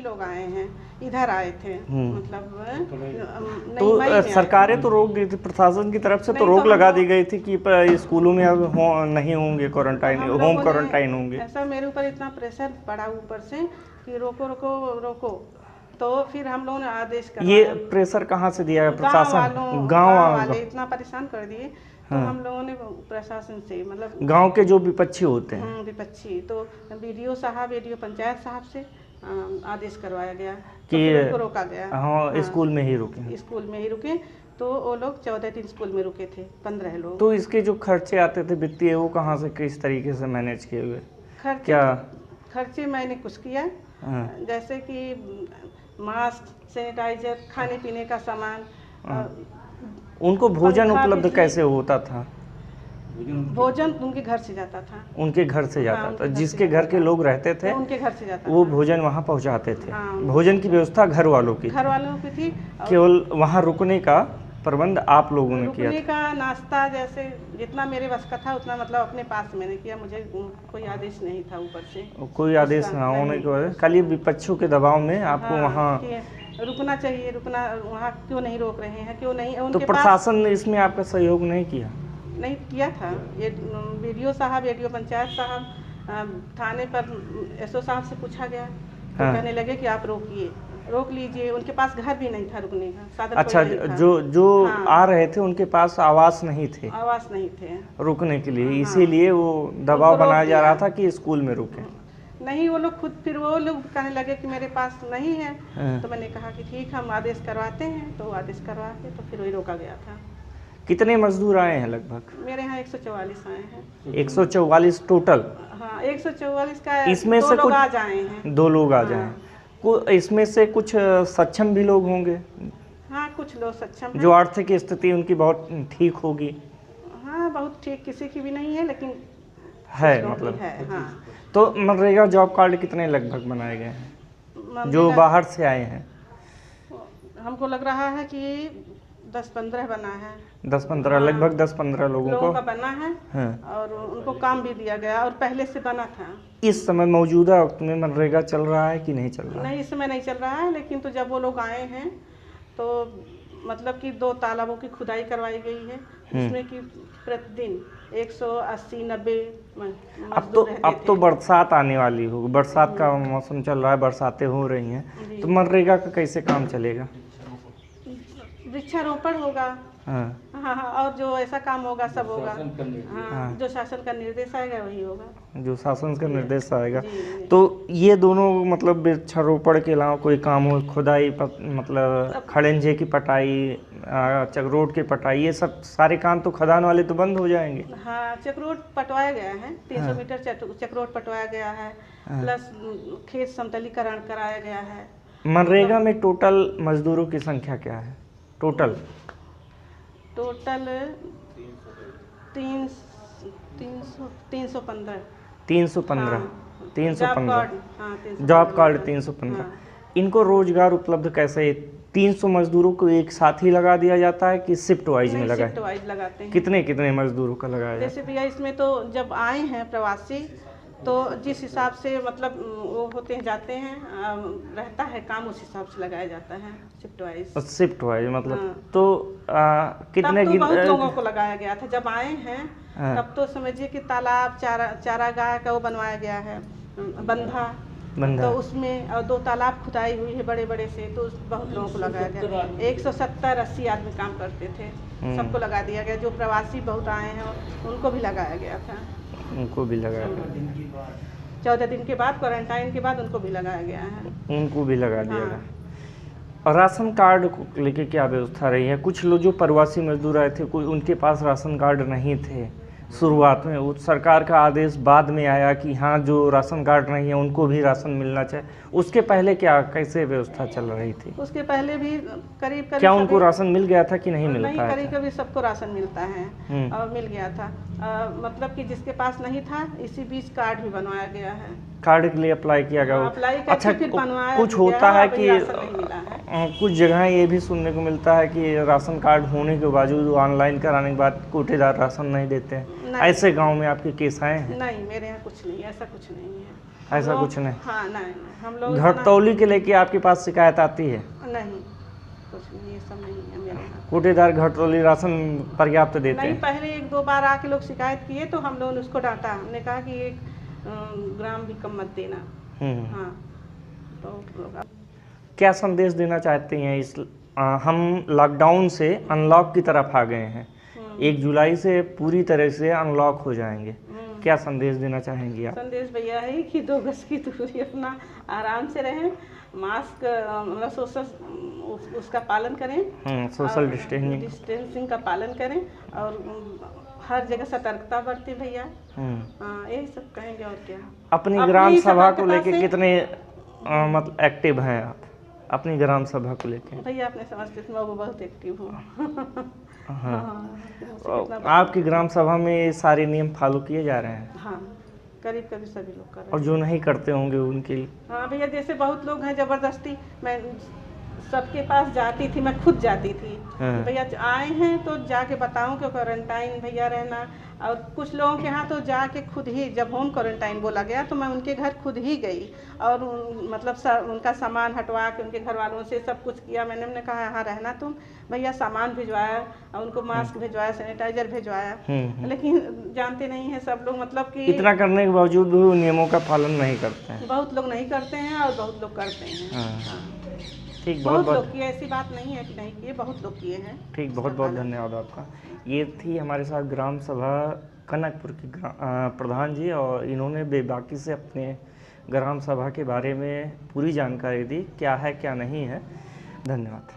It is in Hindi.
लोग आए हैं, इधर आए थे, मतलब तो सरकारें तो रोक दी थी, प्रशासन की तरफ से तो रोक लगा दी गई थी कि स्कूलों में अब नहीं होंगे क्वारंटाइन, होम क्वारंटाइन होंगे। ऐसा मेरे ऊपर इतना प्रेशर पड़ा ऊपर से कि रोको रोको रोको, तो फिर हम लोगों ने आदेश करवाया। ये प्रेशर कहाँ से दिया है प्रशासन? गाँव वाले इतना परेशान कर दिए, तो हम लोगों ने प्रशासन से, मतलब गांव के जो विपक्षी होते हैं, विपक्षी, तो वीडियो साहब, वीडियो पंचायत साहब से आदेश करवाया गया कि तो रोका गया। हाँ, स्कूल में ही रुके। स्कूल में ही रुके, तो वो लोग 14 दिन स्कूल में रुके थे, 15 लोग। तो इसके जो खर्चे आते थे वित्तीय, वो कहाँ से किस तरीके से मैनेज किए हुए? खर्चे मैंने कुछ किया, जैसे कि मास्क, सैनिटाइजर, खाने पीने का सामान। उनको भोजन उपलब्ध कैसे होता था? भोजन उनके घर से जाता था। उनके घर से जाता था, जिसके घर के लोग रहते थे उनके घर से जाता वो भोजन वहाँ पहुँचाते थे। भोजन की व्यवस्था घर वालों की थी, केवल वहाँ रुकने का प्रबंध आप लोगों ने किया? रुकने का, नाश्ता, जैसे जितना मेरे बस का था उतना, मतलब अपने पास मैंने किया, मुझे कोई आदेश नहीं था ऊपर से। कोई आदेश ना होने की वजह, खाली विपक्षों के दबाव में आपको वहाँ रुकना चाहिए, रुकना, वहाँ क्यों नहीं रोक रहे हैं, क्यों नहीं? तो प्रशासन ने इसमें आपका सहयोग नहीं किया? नहीं किया था। ये वीडियो साहब, वीडियो पंचायत साहब, थाने पर एसओ साहब से पूछा गया, तो कहने लगे कि आप रोक लीजिए। उनके पास घर भी नहीं था रुकने का साधन। अच्छा, जो आ रहे थे उनके पास आवास नहीं थे रुकने के लिए, इसीलिए वो दबाव बनाया जा रहा था कि स्कूल में रुके। नहीं, वो लोग खुद, फिर वो लोग कहने लगे कि मेरे पास नहीं है, तो मैंने कहा कि ठीक, हम आदेश करवाते हैं, तो आदेश करवा के तो फिर वही रोका गया था। कितने मजदूर आए हैं लगभग? मेरे यहाँ 144 आए हैं। 144 टोटल? हाँ, 144 का इसमें से कुछ आ जाए हैं, 2 लोग आ जाए। इसमें से कुछ सक्षम भी लोग होंगे? हाँ, कुछ लोग सक्षम, जो आर्थिक स्थिति उनकी बहुत ठीक होगी। हाँ, बहुत ठीक, किसी की भी नहीं है, लेकिन है, मतलब है। हाँ। तो मनरेगा जॉब कार्ड कितने लगभग बनाए गए हैं जो बाहर से आए हैं? हमको लग रहा है कि 10-15 बना है। 10-15, लगभग 10-15 लोगों का बना है। और उनको काम भी दिया गया, और पहले से बना था। इस समय मौजूदा वक्त में मनरेगा चल रहा है कि नहीं चल रहा है? नहीं, इस समय नहीं चल रहा है, लेकिन तो जब वो लोग आए हैं तो मतलब कि 2 तालाबों की खुदाई करवाई गई है, जिसमें कि प्रतिदिन 180-90 अब तो बरसात आने वाली होगी, बरसात का मौसम चल रहा है, बरसातें हो रही हैं, तो मनरेगा का कैसे काम चलेगा? वृक्षारोपण होगा। हाँ, और जो ऐसा काम होगा सब होगा। हाँ, जो शासन का निर्देश आएगा वही होगा। जो शासन का निर्देश आएगा। तो ये दोनों, मतलब वृक्षारोपण के अलावा कोई काम हो, खुदाई, मतलब खड़ंजे की पटाई, चकरोट की पटाई, ये सब सारे काम तो खदान वाले तो बंद हो जाएंगे? हाँ, चकरोट पटवाया गया है, 300 मीटर चकरोट पटवाया गया है, प्लस खेत समतलीकरण कराया गया है। मनरेगा में टोटल मजदूरों की संख्या क्या है? Total 315 job card 315। इनको रोजगार उपलब्ध कैसे? 300 मजदूरों को एक साथ ही लगा दिया जाता है कि शिफ्ट वाइज में लगाए? शिफ्ट वाइज लगाते हैं। कितने मजदूरों का लगाया जाता है? जैसे भैया इसमें तो जब आए हैं प्रवासी, तो जिस हिसाब से मतलब वो होते हैं, जाते हैं, रहता है काम, उस हिसाब से लगाया जाता है शिफ्ट वाइज मतलब। तो कितने बहुत लोगों को लगाया गया था जब आए हैं। तब तो समझिए कि तालाब, चारागाह का वो बनवाया गया है, बंधा, तो उसमें, और 2 तालाब खुदाई हुई है बड़े बड़े से, तो बहुत लोगों को लगाया गया। 170-80 आदमी काम करते थे, सबको लगा दिया गया। जो प्रवासी बहुत आए हैं उनको भी लगाया गया था। उनको भी लगाया गया 14 दिन के बाद, क्वारंटाइन के बाद उनको भी लगाया गया है। उनको भी लगा दिया गया। और राशन कार्ड को लेके क्या व्यवस्था रही है? कुछ लोग जो प्रवासी मजदूर आए थे, कोई उनके पास राशन कार्ड नहीं थे शुरुआत में, वो सरकार का आदेश बाद में आया कि हाँ, जो राशन कार्ड नहीं है उनको भी राशन मिलना चाहिए। उसके पहले कैसे व्यवस्था चल रही थी? उसके पहले भी करीब क्या उनको राशन मिल गया था कि नहीं मिलता? नहीं, करीब सबको राशन मिलता है, और मिल गया था। मतलब कि जिसके पास नहीं था, इसी बीच कार्ड भी बनवाया गया है। कार्ड के लिए अप्लाई किया गया? अच्छा, कुछ होता है कि कुछ जगह ये भी सुनने को मिलता है कि राशन कार्ड होने के बावजूद ऑनलाइन कराने के बाद कोटेदार राशन नहीं देते हैं। ऐसे गांव में आपके केस आए हैं? नहीं, मेरे यहाँ कुछ नहीं, ऐसा कुछ नहीं है। ऐसा कुछ नहीं? हाँ नहीं, हम लोग घटतौली के लेके आपके पास शिकायत आती है? नहीं, कुछ नहीं, ये सब नहीं है मेरे यहाँ। कोटेदार घटतौली राशन पर्याप्त देते हैं? नहीं, पहले 1-2 बार आके लोग शिकायत किए तो हम लोगों ने उसको डांटा। हमने कहा कि 1 ग्राम भी कम मत देना। हाँ, तो क्या संदेश देना चाहते हैं हम लॉकडाउन से अनलॉक की तरफ आ गए हैं, 1 जुलाई से पूरी तरह से अनलॉक हो जाएंगे, क्या संदेश देना चाहेंगी आप? संदेश भैया है कि 2 गज की दूरी, अपना आराम से रहें, मास्क सोशल उसका पालन करें, सोशल डिस्टेंसिंग का पालन करें, और हर जगह सतर्कता बरतें भैया। यही सब कहेंगे और क्या। अपनी ग्राम सभा को लेके कितने मतलब एक्टिव हैं आप अपनी ग्राम सभा को लेके? भैया अपने समस्तीपुर में वो बहुत एक्टिव हूँ। हाँ, आपकी ग्राम सभा में ये सारे नियम फॉलो किए जा रहे हैं? हाँ, करीब करीब सभी लोग कर रहे हैं। और जो नहीं करते होंगे उनके लिए? हाँ भैया, जैसे बहुत लोग हैं ज़बरदस्ती, मैं सबके पास जाती थी, मैं खुद जाती थी। भैया आए हैं तो जाके बताऊं कि क्वारंटाइन भैया रहना, और कुछ लोगों के यहाँ तो जाके खुद ही, जब होम क्वारंटाइन बोला गया तो मैं उनके घर खुद ही गई, और मतलब उनका सामान हटवा के उनके घर वालों से सब कुछ किया। मैंने कहा यहाँ रहना तुम, भैया सामान भिजवाया, और उनको मास्क भिजवाया, सैनिटाइजर भिजवाया। लेकिन जानते नहीं हैं सब लोग, मतलब कि इतना करने के बावजूद भी नियमों का पालन नहीं करते हैं। बहुत लोग नहीं करते हैं और बहुत लोग करते हैं। ठीक, बहुत लोग किए, ऐसी बात नहीं है कि नहीं किए, बहुत लोग किए हैं। ठीक, बहुत बहुत धन्यवाद आपका। ये थी हमारे साथ ग्राम सभा कनकपुर की प्रधान जी, और इन्होंने बेबाकी से अपने ग्राम सभा के बारे में पूरी जानकारी दी, क्या है क्या नहीं है। धन्यवाद।